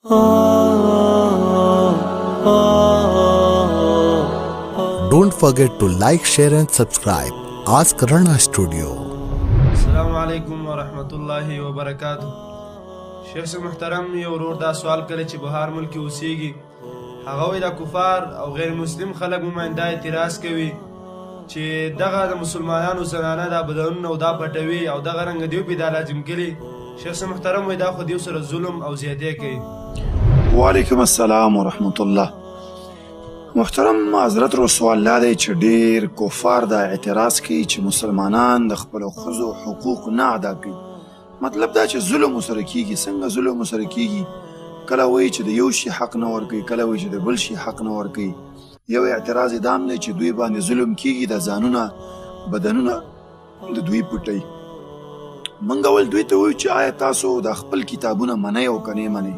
Don't forget to like, share and subscribe. Ask Rana Studio. السلام علیکم ورحمت الله وبرکاتہ. شیخ صاحب محترم، یو ورور دا سوال کړی چې بهار ملک کې اوسیږي، هغه وایي د کفار او غیر مسلم خلک مومن دا اعتراض کوي چې دغه د مسلمانانو زنانه دا بدنونه او دا پټوي او دغه رنګ دیو په دا لازم کړي. شیخ صاحب محترم وایي دا خو دیو سره ظلم او زیاتې کوي. وعلیکم السلام ورحمت الله. محترم حضرت رو سوال لا دی چې ډیر کفار دا اعتراض کوي چې مسلمانان د خپلو ښځو حقوق نه ادا کوي. مطلب دا چې ظلم ورسره کیږي. څنګه ظلم ورسره کیږي؟ کله وایي چې د یو شي حق نه ورکوي، کله وایي چې د بل شي حق نه ورکوي. یو اعتراض یې دا هم دی چې دوی باندې ظلم کیږي، د ځانونه بدنونه د دوی پټوي. موږ ول دوی ته وایو چې آیا تاسو د خپل کتابونه منئ او که نه منئ؟